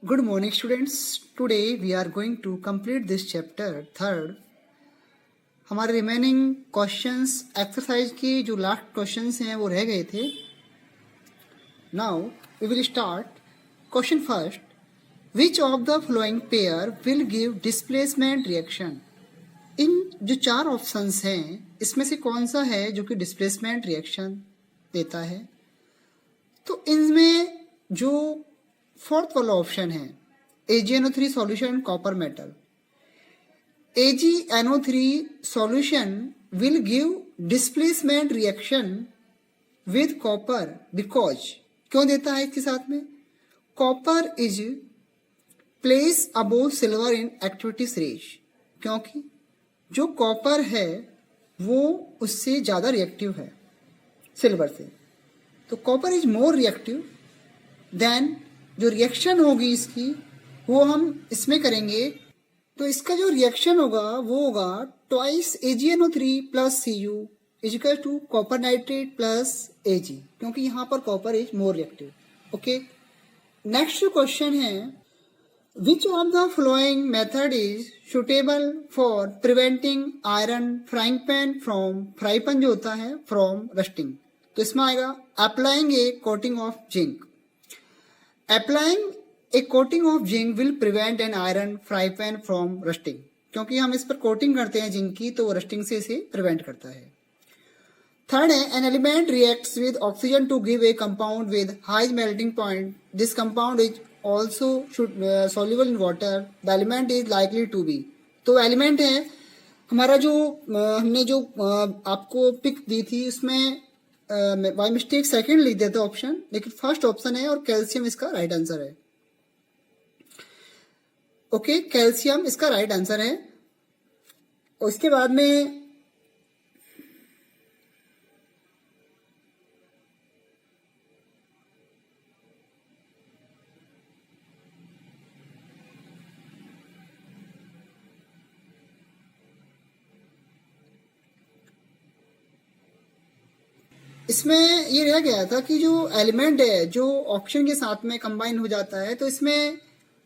Good morning, students. Today we are going to complete this chapter third. हमारे remaining questions exercise की जो last questions हैं वो रह गए थे. Now we will start. Question first. Which of the following pair will give displacement reaction? इन जो चार ऑप्शंस हैं इसमें से कौन सा है जो कि डिस्प्लेसमेंट रिएक्शन देता है? तो इनमें जो फोर्थ वाला ऑप्शन है AgNO3 solution copper metal. AgNO3 solution will give displacement reaction with copper because क्यों देता है इसके साथ में? Copper is place above silver in activities रेश. क्योंकि जो कॉपर है वो उससे ज्यादा रिएक्टिव है सिल्वर से. तो copper is more reactive than जो रिएक्शन होगी इसकी वो हम इसमें करेंगे. तो इसका जो रिएक्शन होगा वो होगा twice AgNO3 plus Cu equal to copper nitrate plus Ag, क्योंकि यहाँ पर copper is more reactive. Okay, next question है which of the following method is suitable for preventing iron frying pan from frying pan जो होता है from rusting. तो इसमें आएगा applying a coating of zinc. Applying a coating of zinc will prevent an iron fry pan from rusting. क्योंकि हम इस पर कोटिंग करते हैं जिंक की तो वो रस्टिंग से इसे प्रिवेंट करता है. थर्ड है an element reacts with oxygen to give a compound with high melting point. This compound is also soluble in water. The element is likely to be. तो एलिमेंट है हमारा जो हमने जो आपको पिक दी थी उसमें बाय मिस्टेक सेकंड लिख देता ऑप्शन, लेकिन फर्स्ट ऑप्शन है और कैल्शियम इसका राइट आंसर है. ओके, कैल्शियम इसका राइट आंसर है. उसके बाद में इसमें ये रह गया था कि जो एलिमेंट है जो ऑक्सीजन के साथ में कंबाइन हो जाता है तो इसमें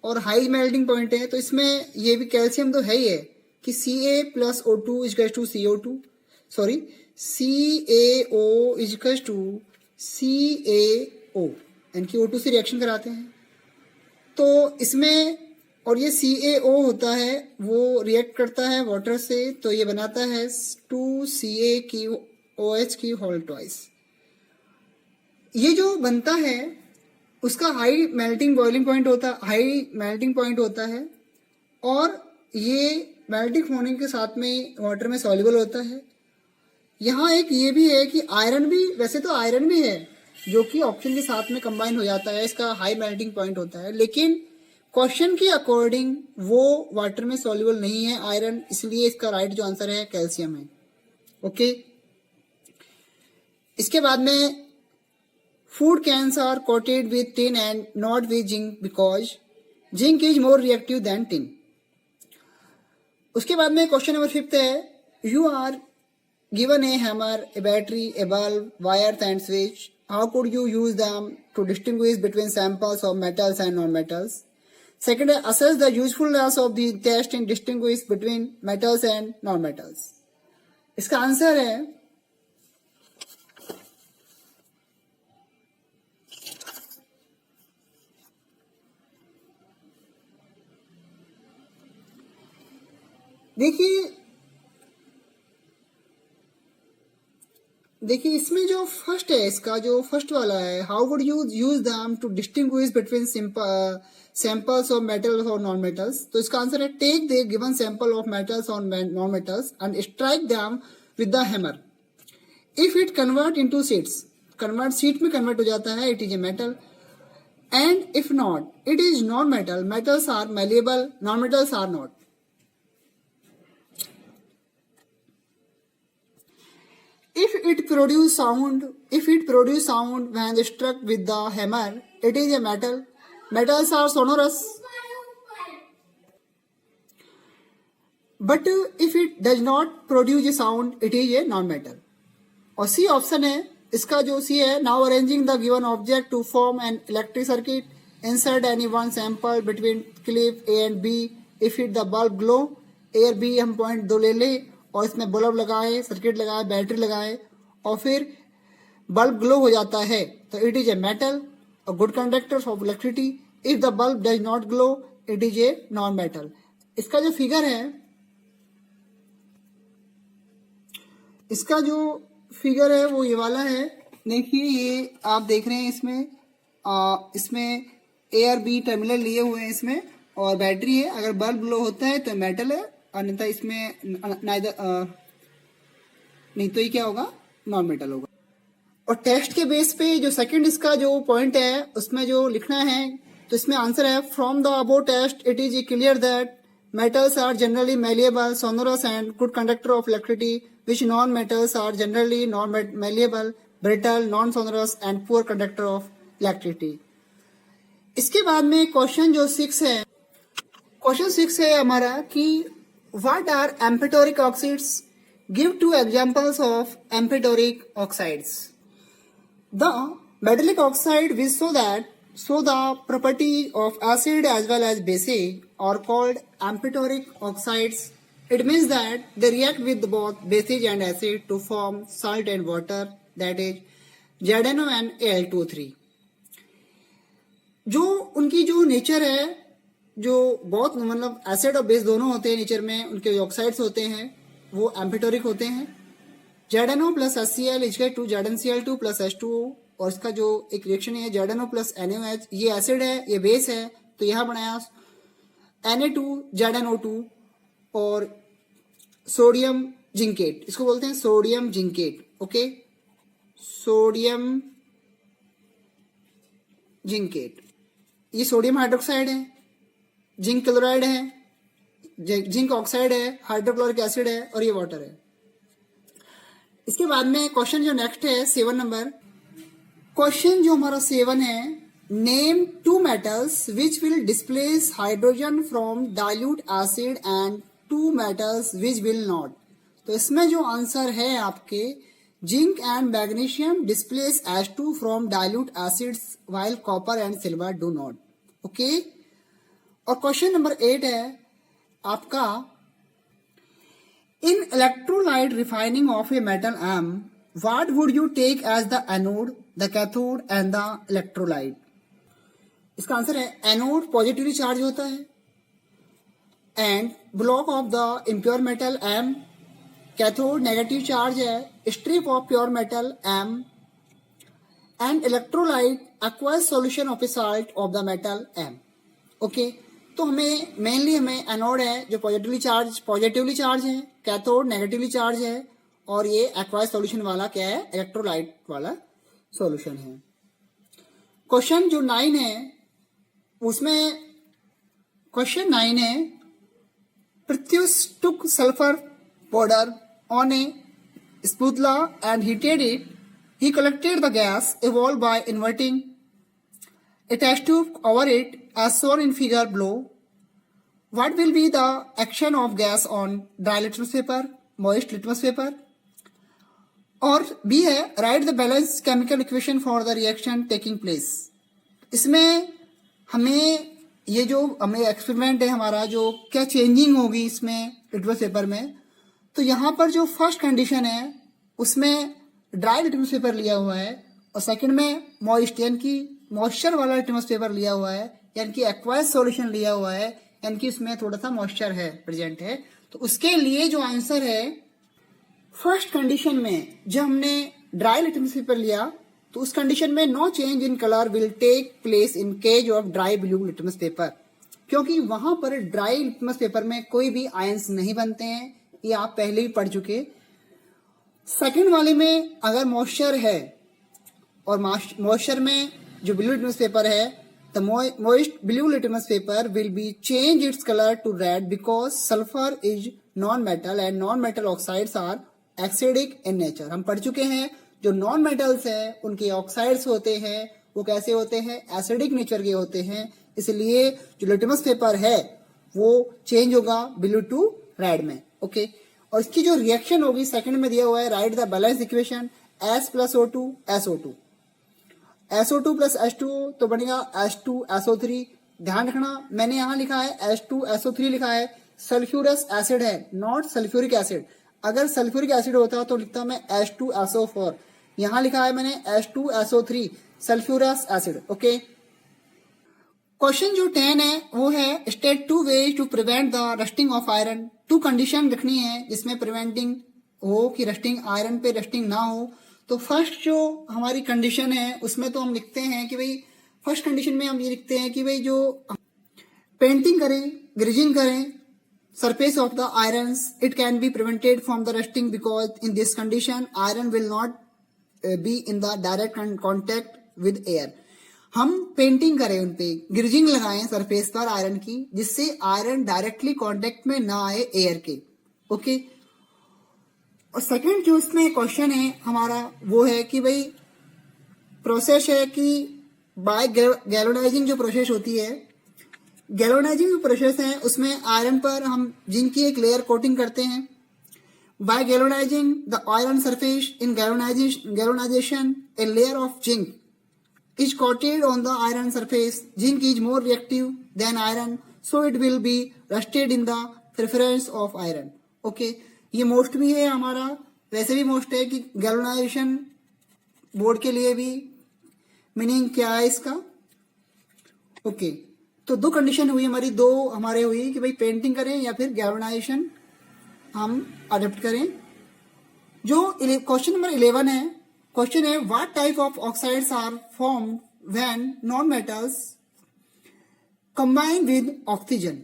और हाई मेल्टिंग पॉइंट है तो इसमें ये भी कैल्शियम तो है ही है कि Ca plus O2 equals to CO2 sorry CaO equals to CaO यानी कि O2 से रिएक्शन कराते हैं. तो इसमें और ये CaO होता है वो रिएक्ट करता है वाटर से तो ये बनाता है 2CaOH की होल ट्वाइस. ये जो बनता है उसका हाई मेल्टिंग बॉइलिंग पॉइंट होता है और ये मेल्टिंग होने के साथ में वाटर में सॉल्युबल होता है. यहाँ एक ये भी है कि आयरन भी वैसे तो आयरन भी है जो कि ऑक्सीजन के साथ में कंबाइन हो जाता है, इसका हाई मेल्टिंग पॉइंट होता है, लेकिन क्वेश्चन के अकॉर्डिंग वो वाटर में सॉल्युबल नहीं है आयरन, इसलिए इसका राइट जो आंसर है कैल्शियम है. ओके, इसके बाद में food cans are coated with tin and not with zinc because zinc is more reactive than tin. उसके बाद में क्वेश्चन नंबर 5 है you are given a hammer, a battery, a bulb, wires and switch. How could you use them to distinguish between samples of metals and non-metals? Second है assess the usefulness of the test and distinguish between metals and non-metals. इसका answer है देखिए इसमें जो first है इसका जो first वाला है how would you use them to distinguish between samples of metals और नॉन मेटल्स. तो इसका आंसर है take the given sample of metals और non metals and strike them with the hammer. If it convert into sheets sheet में convert हो जाता है it is a metal and if not it is non metal. Metals are malleable, non metals are not. If it produce sound when struck with the hammer, it is a metal. Metals are sonorous. But if it does not produce a sound, it is a non-metal. और C option है इसका जो C है now arranging the given object to form an electric circuit insert any one sample between clip A and B if it the bulb glow. A और B हम point दो ले लें और इसमें बल्ब लगाए, सर्किट लगाए, बैटरी लगाए और फिर बल्ब ग्लो हो जाता है तो it is a metal, a good conductor of electricity. If the bulb does not glow it is a non metal. इसका जो फिगर है, इसका जो फिगर है वो ये वाला है। देखिए ये आप देख रहे हैं इसमें ए और बी टर्मिनल लिए हुए हैं इसमें और बैटरी है। अगर बल्ब ग्लो होता है तो मेटल है, अन्यथा इसमें नहीं तो ये क्या होगा, नॉन मेटल होगा। और टेस्ट के बेस पे जो सेकंड इसका जो पॉइंट है उसमें जो लिखना है तो इसमें आंसर है from the above test it is clear that metals are generally malleable, sonorous and good conductor of electricity, which non-metals are generally non-malleable, brittle, non-sonorous and poor conductor of electricity. इसके बाद में question जो 6 है, question 6 है हमारा कि what are amphoteric oxides? Give 2 examples of amphoteric oxides. The metallic oxide which show the property of acid as well as basic are called amphoteric oxides. It means that they react with both basic and acid to form salt and water, that is ZnO and Al2O3. जो उनकी जो nature है, जो बहुत मतलब acid और base दोनों होते हैं नेचर में, उनके जो ऑक्साइड्स होते हैं वो एम्फिटोरिक होते हैं। ZnO plus HCl equal to ZnCl2 plus H2O, और इसका जो एक रिएक्शन है ZnO प्लस NaOH, ये एसिड है ये बेस है तो यहाँ बनाया Na2 ZnO2 और सोडियम जिंकेट, इसको बोलते हैं sodium zincate. Okay, sodium zincate, ये सोडियम हाइड्रोक्साइड है, जिंक क्लोराइड है, जिंक ऑक्साइड है, हाइड्रोक्लोरिक एसिड है और ये वाटर है। इसके बाद में क्वेश्चन जो नेक्स्ट है 7 नंबर, क्वेश्चन जो हमारा 7 है, name 2 metals which will displace hydrogen from dilute acid and 2 metals which will not। तो इसमें जो आंसर है आपके zinc and magnesium displace H2 from dilute acids while copper and silver do not. Okay, और question number 8 है आपका, in electrolyte refining of a metal M what would you take as the anode, the cathode and the electrolyte? इसका answer है anode positively charge होता है and block of the impure metal M, cathode negative charge है, strip of pure metal M and electrolyte aqueous solution of a salt of the metal M। Okay, तो हमें mainly anode है जो positively charge है, cathode negatively charge है और ये aqueous solution वाला क्या है, इलेक्ट्रोलाइट वाला सॉल्यूशन है। क्वेश्चन जो 9 है उसमें क्वेश्चन 9 है, Pratyush took sulfur powder on a spatula and heated it. He collected the gas evolved by inverting a test tube over it as shown in figure below. What will be the action of gas on dry litmus paper, moist litmus paper? और B है, right the balance chemical equation for the reaction taking place. इसमें हमें ये जो हमें experiment है हमारा, जो क्या चेंजिंग होगी इसमें लिटमस पेपर में, तो यहाँ पर जो फर्स्ट कंडीशन है उसमें ड्राई लिटमस पेपर लिया हुआ है और सेकंड में मॉइस्ट यानी कि मॉइस्चर वाला लिटमस पेपर लिया हुआ है, यानी कि एक्वायस सॉल्यूशन लिया हुआ है, यानी कि उसमें थोड़ा सा मॉइस्चर है प्रेजेंट है। तो उसके लिए जो आंसर है फर्स्ट कंडीशन में, जब हमने ड्राई लिटमस पेपर लिया तो उस कंडीशन में no change in colour will take place in case of dry blue litmus paper, क्योंकि वहां पर ड्राई लिटमस पेपर में कोई भी आयंस नहीं बनते हैं, ये आप पहले ही पढ़ चुके। सेकंड वाले में अगर मॉइस्चर है और मॉइस्चर में जो ब्लू लिटमस पेपर है, the moist blue litmus paper will be change its colour to red because sulphur is non metal and non metal oxides are acidic in nature. हम पढ़ चुके हैं जो नॉन मेटल्स है उनके ऑक्साइड्स होते हैं वो कैसे होते हैं, एसिडिक नेचर के होते हैं, इसलिए जो लिटमस पेपर है वो चेंज होगा ब्लू टू रेड में। ओके, और इसकी जो रिएक्शन होगी सेकंड में दिया हुआ है, right the balance equation S + O2 SO2। SO2 plus H2O तो बनेगा H2SO3। ध्यान रखना मैंने यहाँ लिखा है H2SO3 लिखा है, सल्फ्यूरस एसिड है, नॉट सल्फ्यूरिक एसिड। अगर सल्फ्यूरिक एसिड होता तो लिखता मैं H2SO4। यहाँ लिखा है मैंने H2SO3 sulphurous acid. Okay, question जो 10 है वो है state 2 ways to prevent the rusting of iron. 2 condition रखनी है जिसमें प्रिवेंटिंग हो कि रस्टिंग आयरन पे रस्टिंग ना हो। तो फर्स्ट जो हमारी कंडीशन है उसमें तो हम लिखते हैं कि भाई फर्स्ट कंडीशन में हम ये लिखते हैं कि भाई जो पेंटिंग करें, ग्रीजिंग करें surface of the irons, it can be prevented from the rusting because in this condition iron will not be in the direct contact with air। हम पेंटिंग करें उन पे, ग्रिजिंग लगाएं सरफेस पर आयरन की, जिससे आयरन डायरेक्टली कांटेक्ट में ना आए एयर के। ओके, और सेकंड जो इसमें क्वेश्चन है हमारा वो है कि भाई प्रोसेस है कि बाय गैल्वेनाइजिंग जो प्रोसेस होती है, गैल्वेनाइजिंग जो प्रोसेस है उसमें आयरन पर हम जिंक की एक लेयर कोटिंग करते हैं। By galvanizing the iron surface in galvanization a layer of zinc is coated on the iron surface. Zinc is more reactive than iron, so it will be rusted in the preference of iron. Okay, ये most भी है हमारा, वैसे भी most है कि galvanisation board के लिए भी मीनिंग क्या है इसका। ओके, तो 2 कंडीशन हुई हमारी, 2 हमारे हुई कि भाई पेंटिंग करें या फिर गैल्वेनाइजेशन हम अडॉप्ट करें। जो क्वेश्चन नंबर 11 है, क्वेश्चन है what type of oxides are formed when non metals combine with oxygen.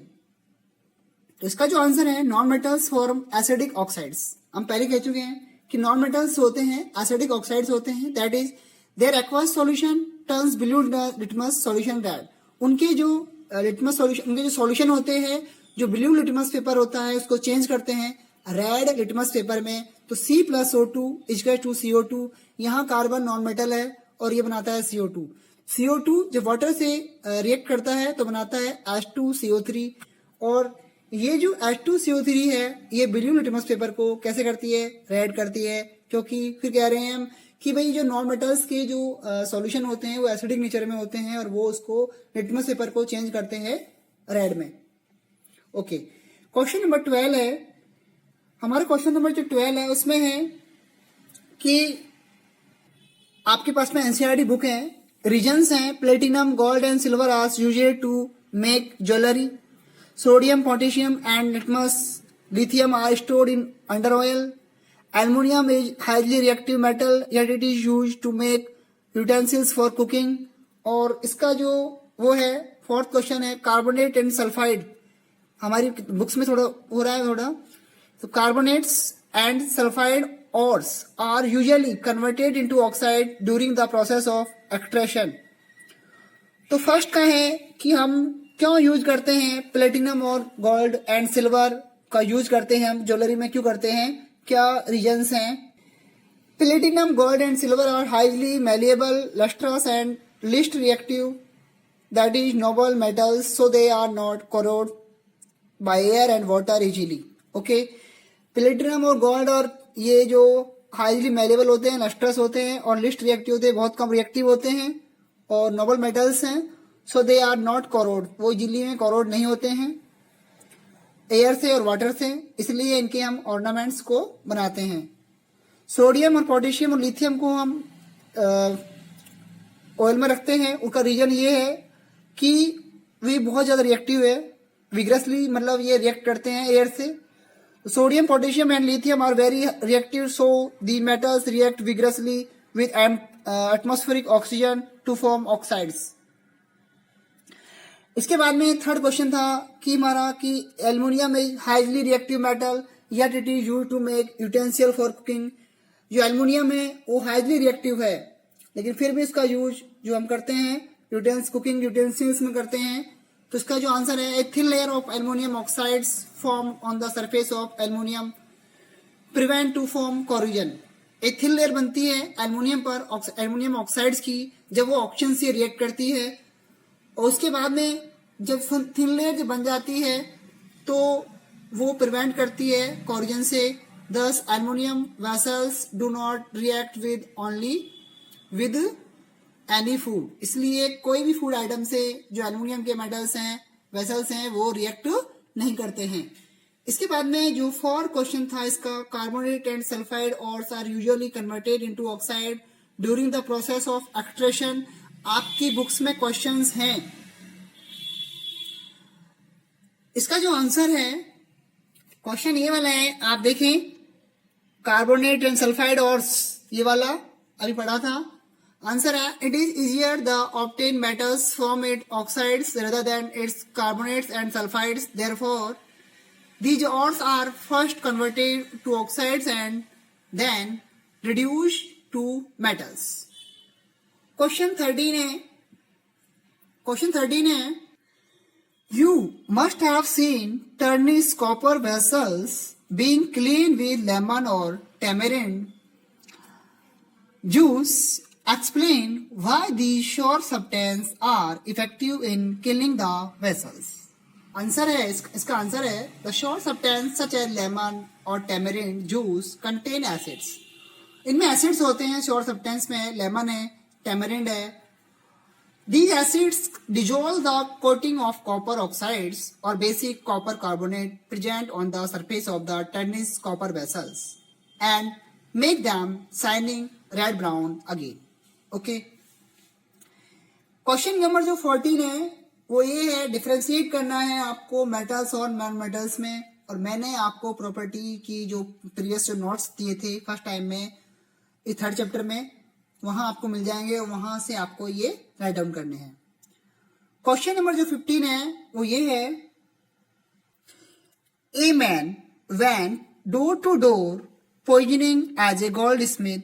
तो इसका जो आंसर है non metals form acidic oxides. हम पहले कह चुके हैं कि नॉन मेटल्स होते हैं एसिडिक ऑक्साइड्स होते हैं, that is their aqueous solution turns blue litmus solution red. उनके जो लिटमस सॉल्यूशन, उनके जो सॉल्यूशन होते हैं, जो ब्लू लिटमस पेपर होता है उसको चेंज करते हैं रेड लिटमस पेपर में। तो C+O2 इक्वल्स टू CO2। यहाँ कार्बन नॉन मेटल है और ये बनाता है CO2। CO2 जब वाटर से रिएक्ट करता है तो बनाता है H2CO3। और ये जो H2CO3 है ये ब्लू लिटमस पेपर को कैसे करती है, रेड करती है। क्योंकि फिर कह रहे हैं हम कि भाई जो नॉन मेटल्स के जो सॉल्यूशन होते हैं वो एसिडिक नेचर में होते हैं और वो उसको लिटमस पेपर को चेंज करते हैं रेड में। ओके, क्वेश्चन नंबर 12 है हमारा। क्वेश्चन नंबर जो 12 है उसमें है कि आपके पास में एनसीईआरटी बुक है, रीजन्स हैं platinum, gold and silver are used to make jewellery. Sodium, potassium and litmus, lithium are stored in under oil. Aluminium is highly reactive metal yet it is used to make utensils for cooking। और इसका जो वो है 4th question है carbonate and sulphide. हमारी books में थोड़ा हो रहा है थोड़ा, तो carbonates and sulphide ores are usually converted into oxide during the process of extraction। तो फर्स्ट का है कि हम क्यों यूज करते हैं प्लेटिनम और गोल्ड एंड सिल्वर का यूज करते हैं हम ज्वेलरी में, क्यों करते हैं, क्या रीजंस हैं। Platinum, gold and silver are highly malleable, lustrous and least reactive, that is noble metals, so they are not corrode by air and water easily. Okay, platinum और गोल्ड और ये जो हाईली मैलिएबल होते हैं, lustrous होते हैं और least reactive होते हैं, बहुत कम रिएक्टिव होते हैं और नोबल मेटल्स हैं, सो दे आर नॉट कोरोड, वो इजीली में कोरोड नहीं होते हैं एयर से और वाटर से, इसलिए इनके हम ऑर्नामेंट्स को बनाते हैं। सोडियम और पोटेशियम और लिथियम को हम ऑयल में रखते हैं, उसका रीजन ये है कि वे बहुत ज़्यादा रिएक्टिव है, विग्रसली मतलब ये रिएक्ट करते हैं एयर से। Sodium, potassium and lithium are very reactive, so the metals react vigorously with atmospheric oxygen to form oxides. इसके बाद में 3rd क्वेश्चन था कि हमारा कि aluminium is highly reactive metal yet it is used to make utensil for cooking। जो aluminium है वो हाईली रिएक्टिव है लेकिन फिर भी इसका यूज जो हम करते हैं कुकिंग यूटेंसिल्स में करते हैं। तो इसका जो आंसर है a thin layer of aluminium oxides form on the surface of aluminium prevent to form corrosion. एक थिन लेयर बनती है एल्युमिनियम पर एल्युमिनियम ऑक्साइड्स की जब वो ऑक्सीजन से रिएक्ट करती है और उसके बाद में जब थिन लेयर जब बन जाती है तो वो प्रिवेंट करती है कोरोजन से। Thus aluminium vessels do not react with only with any food, इसलिए कोई भी फूड आइटम से जो एल्यूमिनियम के मेटल्स हैं, वेसल्स हैं, वो रिएक्ट नहीं करते हैं। इसके बाद में जो 4 क्वेश्चन था इसका, carbonate and sulphide ores are usually converted into oxide during the process of extraction. आपकी बुक्स में क्वेश्चंस हैं। इसका जो आंसर है, क्वेश्चन ये वाला है, आप देखें, कार्बोनेट एंड सल्फाइड ऑर्स, ये वाला अभी पढ़ा था। आंसर है, it is easier the obtain metals from it oxides rather than it's carbonates and sulphides, therefore these ores are first converted to oxides and then reduced to metals. Question 13 है, you must have seen Turney's copper vessels being cleaned with lemon or tamarind juice. Explain why these short substances are effective in killing the vessels. Answer है, इसका answer है, the short substance such as lemon और tamarind juice contain acids. इनमें acids होते हैं short substance में, lemon है, tamarind है। These acids dissolve the coating of copper oxides और basic copper carbonate present on the surface of the tarnished copper vessels and make them shining red brown again. Okay, question number जो 14 है वो ये है, differentiate करना है आपको metals और नॉन मेटल्स में। और मैंने आपको प्रॉपर्टी की जो प्रीवियस जो नोट्स दिए थे फर्स्ट टाइम में, इस 3rd चैप्टर में, वहां आपको मिल जाएंगे और वहां से आपको ये राइट डाउन करने हैं। क्वेश्चन नंबर जो 15 है वो ये है, a man went door to door poisoning as a goldsmith,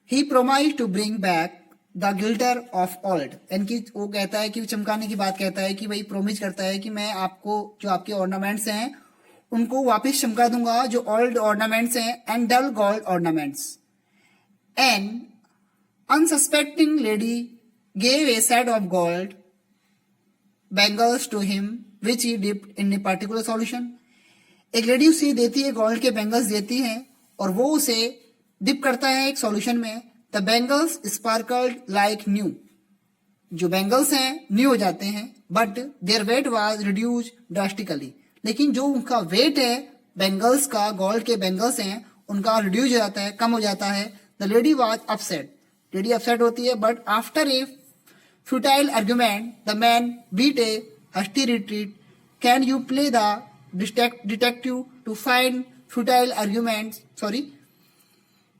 he promise to bring back the glitter of old. यानी कि वो कहता है कि चमकाने की बात कहता है कि भाई प्रोमिस करता है कि मैं आपको जो आपके ऑर्नामेंट्स हैं उनको वापस चमका दूंगा, जो ओल्ड ऑर्नामेंट्स हैं, and dull gold ornaments. An unsuspecting lady gave a set of gold bangles to him which he dipped in a particular solution. एक लेडी उसे देती है, गोल्ड के बैंगल्स देती है और वो उसे डिप करता है एक सॉल्यूशन में। The bangles sparkled like new, जो बैंगल्स हैं न्यू हो जाते हैं, but their weight was reduce drastically, लेकिन जो उनका वेट है बैंगल्स का, गोल्ड के बैंगल्स हैं, उनका रिड्यूस हो जाता है, कम हो जाता है। The lady was upset, lady upset होती है, but after a futile argument the man beat a hasty retreat. Can you play the detective to find futile argument,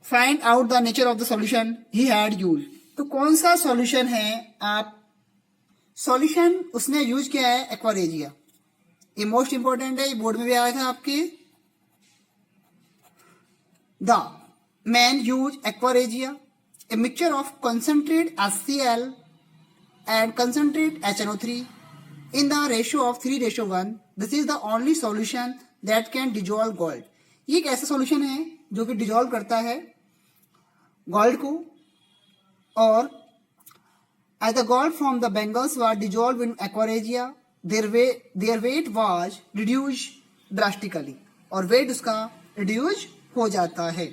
find out the nature of the solution he had use. तो कौन सा solution है, आप solution उसने use किया है aqua regia. ये most important है, ये बोर्ड में भी आया था आपके। The man use aqua regia, a mixture of concentrate HCl and concentrate HNO3 in the ratio of 3:1. This is the only solution that can dissolve gold. ये एक ऐसा सॉल्यूशन है जो कि डिजोल्व करता है गोल्ड को, और as the gold from the bangles was dissolved in aquaregia, their weight was reduced drastically, और वेट उसका रिड्यूस हो जाता है।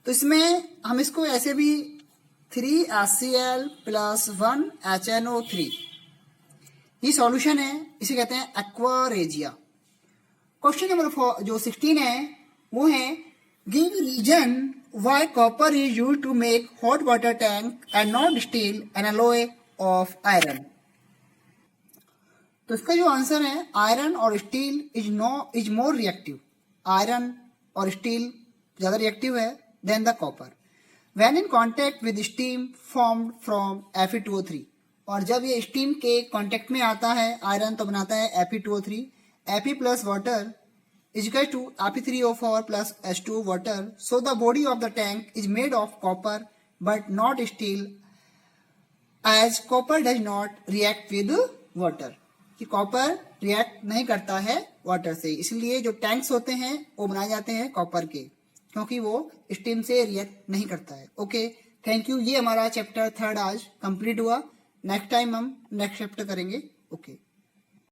तो इसमें हम इसको ऐसे भी 3HCl + 1 HNO3 ये सॉल्यूशन है, इसे कहते हैं एक्वारेजिया। क्वेश्चन नंबर जो 16 है वो है, give reason why copper is used to make hot water tank and not steel an alloy of iron. तो इसका जो आंसर है, आयरन और steel is more reactive. Iron और स्टील ज्यादा रिएक्टिव है than the copper when in contact with steam formed from Fe2O3। और जब ये स्टीम के कांटेक्ट में आता है आयरन तो बनाता है Fe2O3। Fe plus water is equal to Fe3O4 plus H2O water. So the body of the tank is made of copper but not steel, as copper does not react with water. कि copper react नहीं करता है water से, इसलिए जो tanks होते हैं वो बनाए जाते हैं कॉपर के, क्योंकि वो स्टीम से रिएक्ट नहीं करता है। Okay, thank you. ये हमारा चैप्टर 3 आज कंप्लीट हुआ। नेक्स्ट टाइम हम नेक्स्ट चैप्टर करेंगे। ओके।